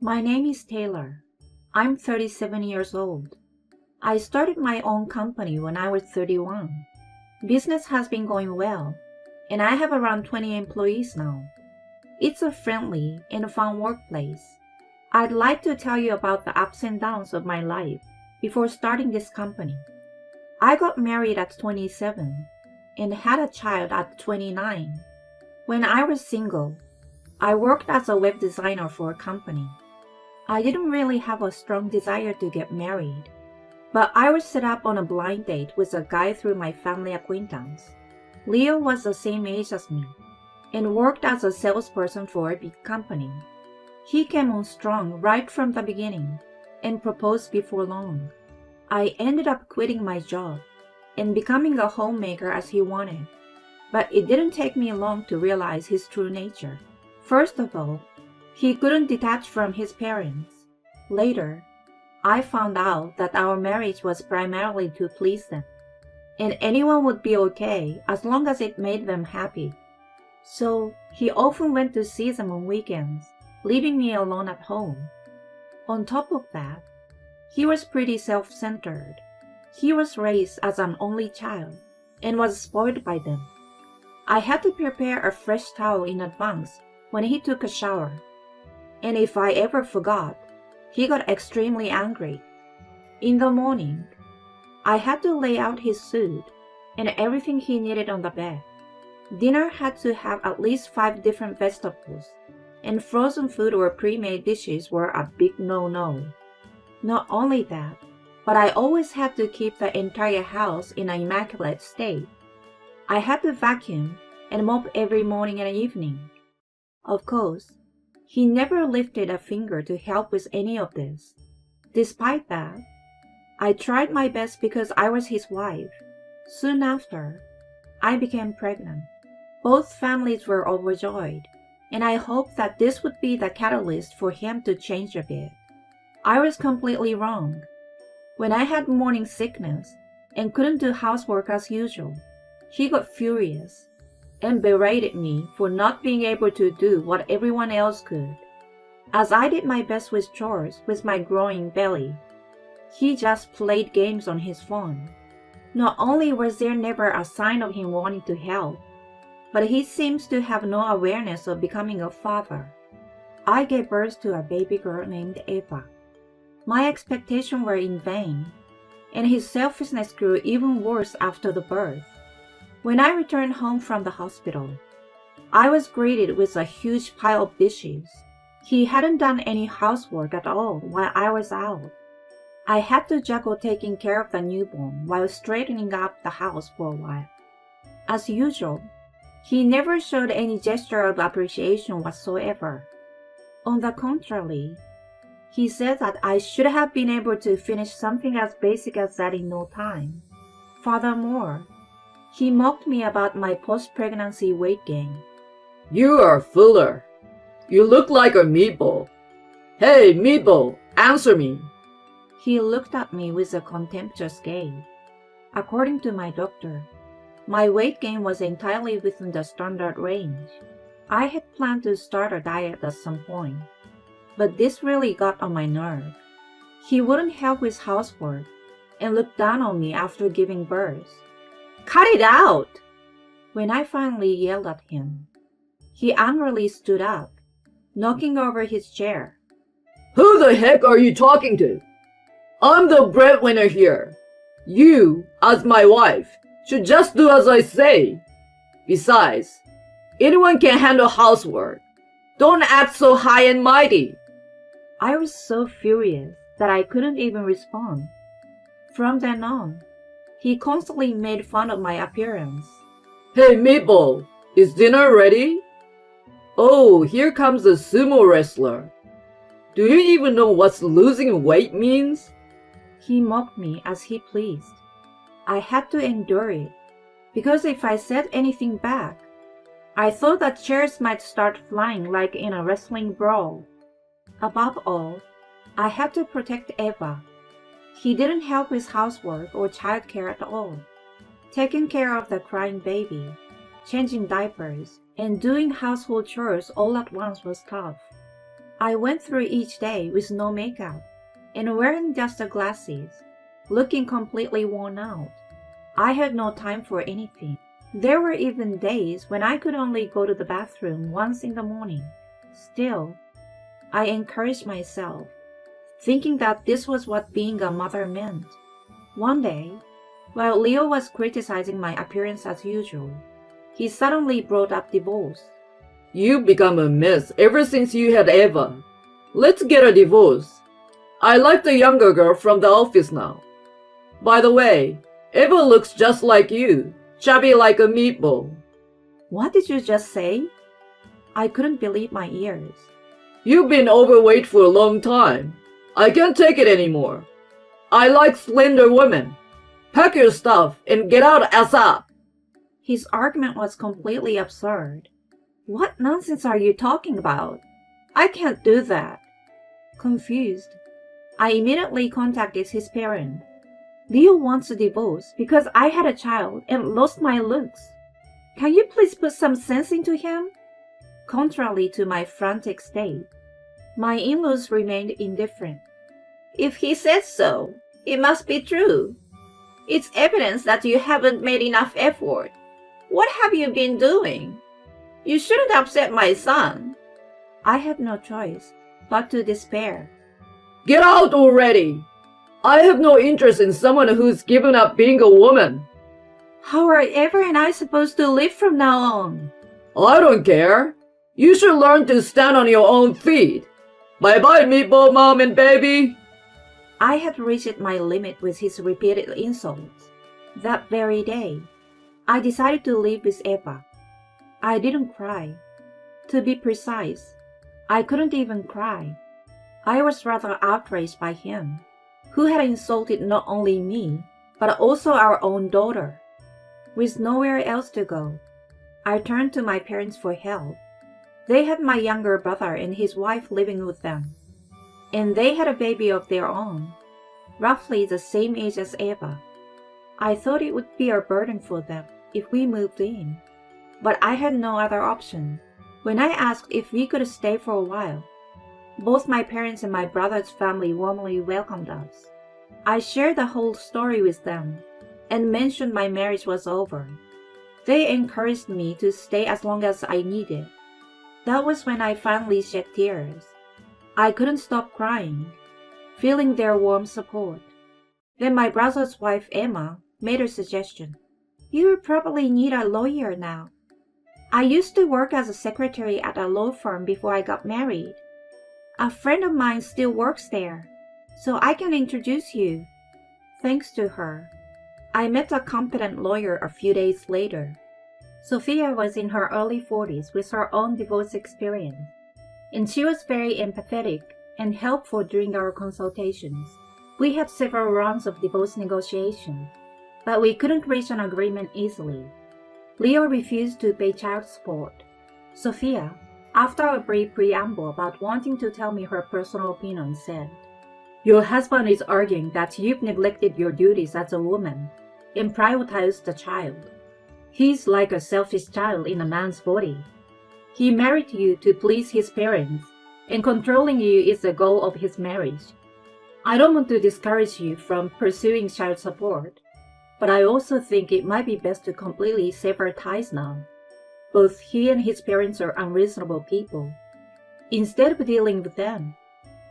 My name is Taylor. I'm 37 years old. I started my own company when I was 31. Business has been going well, and I have around 20 employees now. It's a friendly and fun workplace. I'd like to tell you about the ups and downs of my life before starting this company. I got married at 27 and had a child at 29. When I was single, I worked as a web designer for a company. I didn't really have a strong desire to get married, but I was set up on a blind date with a guy through my family acquaintance. Leo was the same age as me and worked as a salesperson for a big company. He came on strong right from the beginning and proposed before long. I ended up quitting my job and becoming a homemaker as he wanted, but it didn't take me long to realize his true nature. First of all, he couldn't detach from his parents. Later, I found out that our marriage was primarily to please them, and anyone would be okay as long as it made them happy. So he often went to see them on weekends, leaving me alone at home. On top of that, he was pretty self-centered. He was raised as an only child and was spoiled by them. I had to prepare a fresh towel in advance when he took a shower, and if I ever forgot, he got extremely angry. In the morning, I had to lay out his suit and everything he needed on the bed. Dinner had to have at least 5 different vegetables, and frozen food or pre-made dishes were a big no-no. Not only that, but I always had to keep the entire house in an immaculate state. I had to vacuum and mop every morning and evening. Of course, he never lifted a finger to help with any of this. Despite that, I tried my best because I was his wife. Soon after, I became pregnant. Both families were overjoyed, and I hoped that this would be the catalyst for him to change a bit. I was completely wrong. When I had morning sickness and couldn't do housework as usual, he got furious and berated me for not being able to do what everyone else could. As I did my best with chores with my growing belly, he just played games on his phone. Not only was there never a sign of him wanting to help, but he seems to have no awareness of becoming a father. I gave birth to a baby girl named Eva. My expectations were in vain, and his selfishness grew even worse after the birth. When I returned home from the hospital, I was greeted with a huge pile of dishes. He hadn't done any housework at all while I was out. I had to juggle taking care of the newborn while straightening up the house for a while. As usual, he never showed any gesture of appreciation whatsoever. On the contrary, he said that I should have been able to finish something as basic as that in no time. Furthermore, he mocked me about my post-pregnancy weight gain. You are a fooler. You look like a meatball. Hey, meatball, answer me. He looked at me with a contemptuous gaze. According to my doctor, my weight gain was entirely within the standard range. I had planned to start a diet at some point, but this really got on my nerve. He wouldn't help with housework and looked down on me after giving birth. Cut it out! When I finally yelled at him, he angrily stood up, knocking over his chair. Who the heck are you talking to? I'm the breadwinner here. You, as my wife, should just do as I say. Besides, anyone can handle housework. Don't act so high and mighty. I was so furious that I couldn't even respond. From then on, he constantly made fun of my appearance. Hey, Meatball, is dinner ready? Oh, here comes the sumo wrestler. Do you even know what losing weight means? He mocked me as he pleased. I had to endure it, because if I said anything back, I thought that chairs might start flying like in a wrestling brawl. Above all, I had to protect Eva. He didn't help with housework or childcare at all. Taking care of the crying baby, changing diapers, and doing household chores all at once was tough. I went through each day with no makeup and wearing just the glasses, looking completely worn out. I had no time for anything. There were even days when I could only go to the bathroom once in the morning. Still, I encouraged myself, thinking that this was what being a mother meant. One day, while Leo was criticizing my appearance as usual, he suddenly brought up divorce. You've become a mess ever since you had Eva. Let's get a divorce. I like the younger girl from the office now. By the way, Eva looks just like you, chubby like a meatball. What did you just say? I couldn't believe my ears. You've been overweight for a long time. I can't take it anymore. I like slender women. Pack your stuff and get out ASAP. His argument was completely absurd. What nonsense are you talking about? I can't do that. Confused, I immediately contacted his parents. Leo wants a divorce because I had a child and lost my looks. Can you please put some sense into him? Contrary to my frantic state, my in-laws remained indifferent. If he says so, it must be true. It's evidence that you haven't made enough effort. What have you been doing? You shouldn't upset my son. I had no choice but to despair. Get out already! I have no interest in someone who's given up being a woman. How are Eva and I supposed to live from now on? I don't care. You should learn to stand on your own feet. Bye-bye, meatball mom and baby. I had reached my limit with his repeated insults. That very day, I decided to live with Eva. I didn't cry. To be precise, I couldn't even cry. I was rather outraged by him, who had insulted not only me, but also our own daughter. With nowhere else to go, I turned to my parents for help. They had my younger brother and his wife living with them, and they had a baby of their own, roughly the same age as Eva. I thought it would be a burden for them if we moved in, but I had no other option. When I asked if we could stay for a while, both my parents and my brother's family warmly welcomed us. I shared the whole story with them and mentioned my marriage was over. They encouraged me to stay as long as I needed. That was when I finally shed tears. I couldn't stop crying, feeling their warm support. Then my brother's wife, Emma, made a suggestion. You probably need a lawyer now. I used to work as a secretary at a law firm before I got married. A friend of mine still works there, so I can introduce you. Thanks to her, I met a competent lawyer a few days later. Sophia was in her early 40s with her own divorce experience, and she was very empathetic and helpful during our consultations. We had several rounds of divorce negotiations, but we couldn't reach an agreement easily. Leo refused to pay child support. Sophia, after a brief preamble about wanting to tell me her personal opinion, said, Your husband is arguing that you've neglected your duties as a woman and prioritized the child. He's like a selfish child in a man's body. He married you to please his parents, and controlling you is the goal of his marriage. I don't want to discourage you from pursuing child support, but I also think it might be best to completely sever ties now. Both he and his parents are unreasonable people. Instead of dealing with them,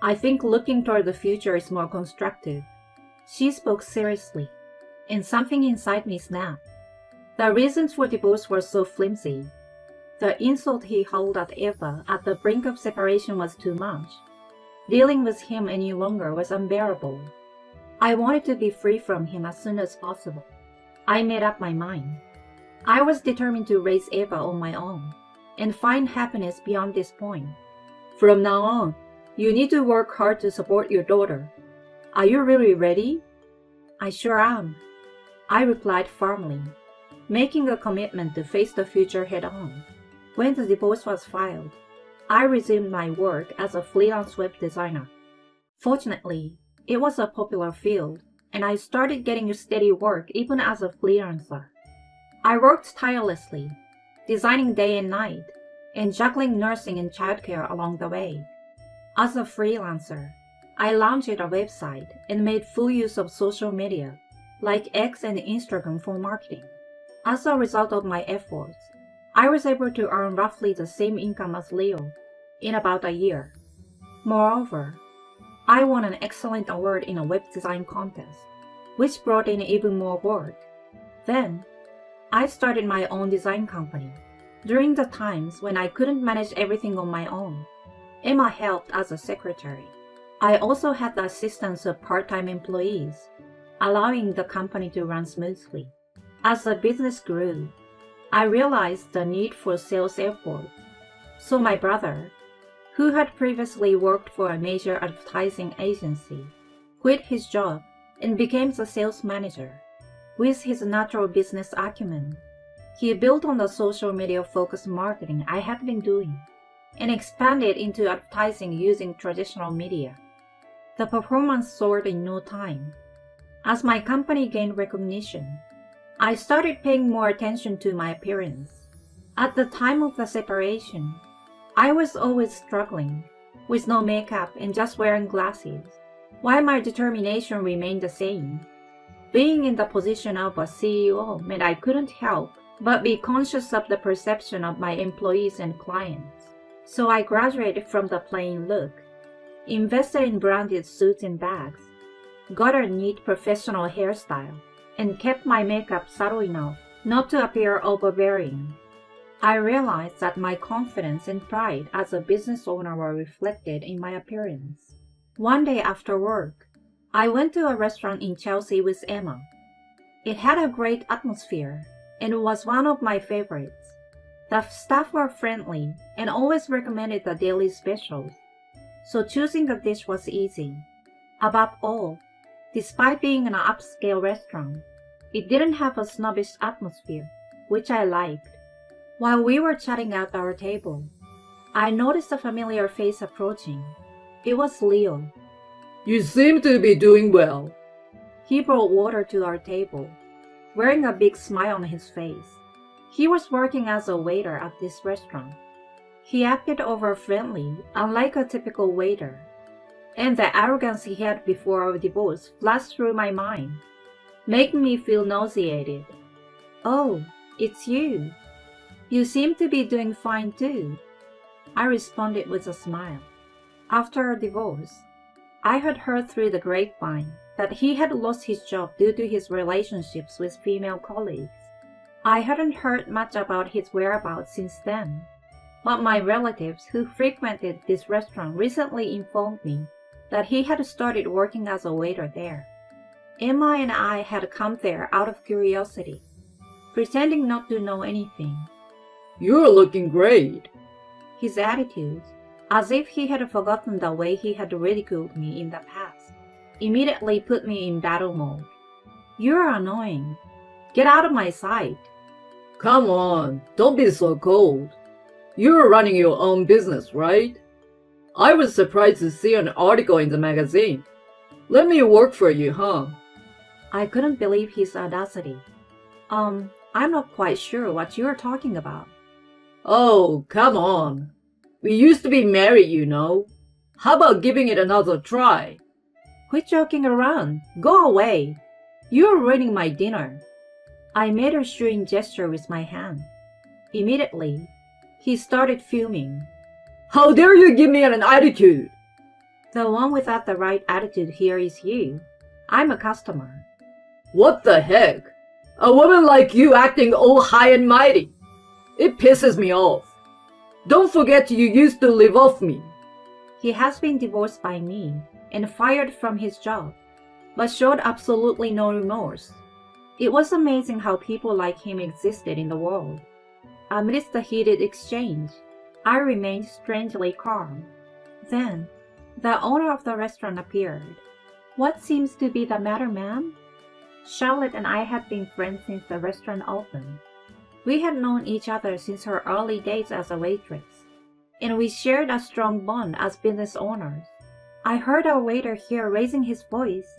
I think looking toward the future is more constructive. She spoke seriously, and something inside me snapped. The reasons for divorce were so flimsy. The insult he hurled at Eva at the brink of separation was too much. Dealing with him any longer was unbearable. I wanted to be free from him as soon as possible. I made up my mind. I was determined to raise Eva on my own and find happiness beyond this point. From now on, you need to work hard to support your daughter. Are you really ready? I sure am, I replied firmly, making a commitment to face the future head-on. When the divorce was filed, I resumed my work as a freelance web designer. Fortunately, it was a popular field, and I started getting steady work even as a freelancer. I worked tirelessly, designing day and night, and juggling nursing and childcare along the way. As a freelancer, I launched a website and made full use of social media like X and Instagram for marketing. As a result of my efforts, I was able to earn roughly the same income as Leo in about a year. Moreover, I won an excellent award in a web design contest, which brought in even more work. Then, I started my own design company. During the times when I couldn't manage everything on my own, Emma helped as a secretary. I also had the assistance of part-time employees, allowing the company to run smoothly. As the business grew, I realized the need for sales effort. So my brother, who had previously worked for a major advertising agency, quit his job and became the sales manager. With his natural business acumen, he built on the social media-focused marketing I had been doing and expanded into advertising using traditional media. The performance soared in no time. As my company gained recognition, I started paying more attention to my appearance. At the time of the separation, I was always struggling, with no makeup and just wearing glasses, while my determination remained the same. Being in the position of a CEO meant I couldn't help but be conscious of the perception of my employees and clients. So I graduated from the plain look, invested in branded suits and bags, got a neat professional hairstyle, and kept my makeup subtle enough not to appear overbearing. I realized that my confidence and pride as a business owner were reflected in my appearance. One day after work, I went to a restaurant in Chelsea with Emma. It had a great atmosphere and was one of my favorites. The staff were friendly and always recommended the daily specials, so choosing a dish was easy. Above all, despite being an upscale restaurant, it didn't have a snobbish atmosphere, which I liked. While we were chatting at our table, I noticed a familiar face approaching. It was Leo. You seem to be doing well. He brought water to our table, wearing a big smile on his face. He was working as a waiter at this restaurant. He acted over-friendly, unlike a typical waiter, and the arrogance he had before our divorce flashed through my mind, making me feel nauseated. "Oh, it's you. You seem to be doing fine too," I responded with a smile. After our divorce, I had heard through the grapevine that he had lost his job due to his relationships with female colleagues. I hadn't heard much about his whereabouts since then, but my relatives who frequented this restaurant recently informed me that he had started working as a waiter there. Emma and I had come there out of curiosity, pretending not to know anything. You're looking great. His attitude, as if he had forgotten the way he had ridiculed me in the past, immediately put me in battle mode. "You're annoying. Get out of my sight." Come on, don't be so cold. You're running your own business, right? I was surprised to see an article in the magazine. Let me work for you, huh? I couldn't believe his audacity. I'm not quite sure what you're talking about." Oh, come on. We used to be married, you know. How about giving it another try? "Quit joking around. Go away. You're ruining my dinner." I made a shooing gesture with my hand. Immediately, he started fuming. How dare you give me an attitude? "The one without the right attitude here is you. I'm a customer." What the heck? A woman like you acting all high and mighty. It pisses me off. Don't forget you used to live off me. He has been divorced by me and fired from his job, but showed absolutely no remorse. It was amazing how people like him existed in the world. Amidst the heated exchange, I remained strangely calm. Then, the owner of the restaurant appeared. "What seems to be the matter, ma'am?" Charlotte and I had been friends since the restaurant opened. We had known each other since her early days as a waitress, and we shared a strong bond as business owners. "I heard our waiter here raising his voice.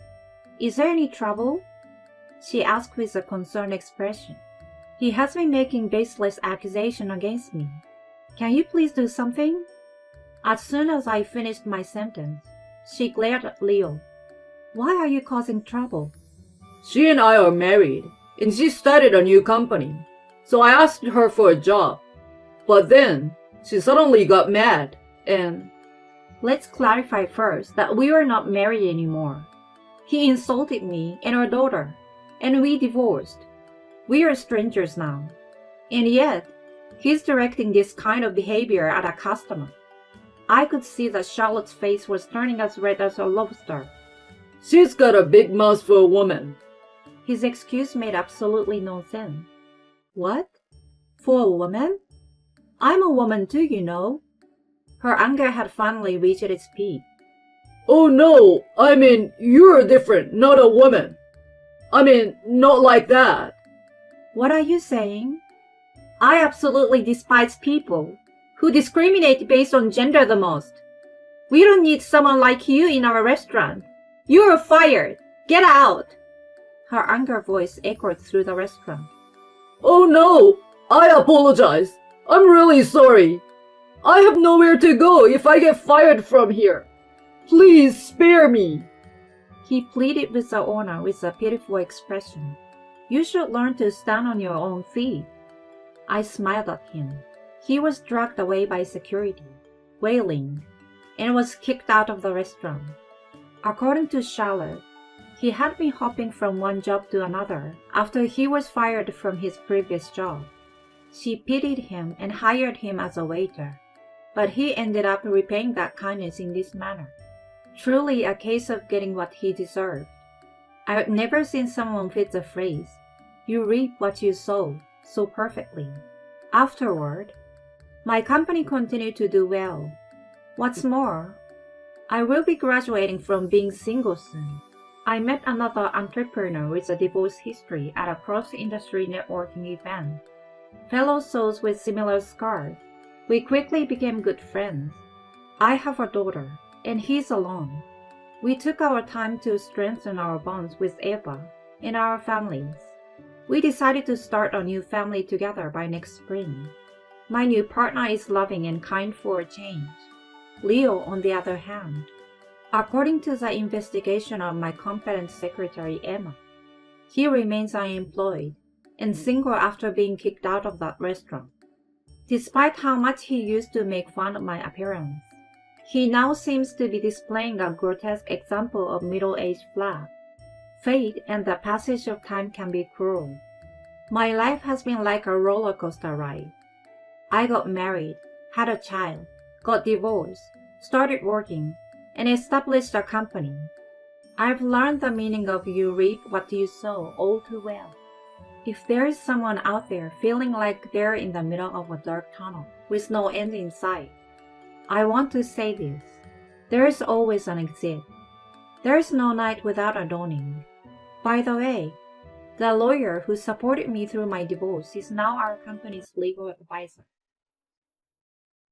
Is there any trouble?" she asked with a concerned expression. "He has been making baseless accusations against me. Can you please do something?" As soon as I finished my sentence, she glared at Leo. Why are you causing trouble? She and I are married, and she started a new company. So I asked her for a job. But then, she suddenly got mad, and... Let's clarify first that we are not married anymore. He insulted me and our daughter, and we divorced. We are strangers now. And yet, he's directing this kind of behavior at a customer. I could see that Charlotte's face was turning as red as a lobster. She's got a big mouth for a woman. His excuse made absolutely no sense. What? For a woman? I'm a woman too, you know. Her anger had finally reached its peak. Oh no, I mean, you're different, not a woman. I mean, not like that. What are you saying? I absolutely despise people who discriminate based on gender the most. We don't need someone like you in our restaurant. You're fired. Get out. Her anger voice echoed through the restaurant. Oh no, I apologize. I'm really sorry. I have nowhere to go if I get fired from here. Please spare me. He pleaded with the owner with a pitiful expression. You should learn to stand on your own feet. I smiled at him. He was dragged away by security, wailing, and was kicked out of the restaurant. According to Charlotte, he had been hopping from one job to another after he was fired from his previous job. She pitied him and hired him as a waiter, but he ended up repaying that kindness in this manner. Truly a case of getting what he deserved. I had never seen someone fit the phrase, "You reap what you sow," so perfectly. Afterward, my company continued to do well. What's more, I will be graduating from being single soon. I met another entrepreneur with a divorce history at a cross-industry networking event. Fellow souls with similar scars. We quickly became good friends. I have a daughter, and he's alone. We took our time to strengthen our bonds with Eva and our families. We decided to start a new family together by next spring. My new partner is loving and kind for a change. Leo, on the other hand, according to the investigation of my competent secretary Emma, he remains unemployed and single after being kicked out of that restaurant. Despite how much he used to make fun of my appearance, he now seems to be displaying a grotesque example of middle-aged flat. Fate and the passage of time can be cruel. My life has been like a roller coaster ride. I got married, had a child, got divorced, started working, and established a company. I've learned the meaning of you reap what you sow all too well. If there is someone out there feeling like they're in the middle of a dark tunnel with no end in sight, I want to say this. There is always an exit. There is no night without a dawning. By the way, the lawyer who supported me through my divorce is now our company's legal advisor.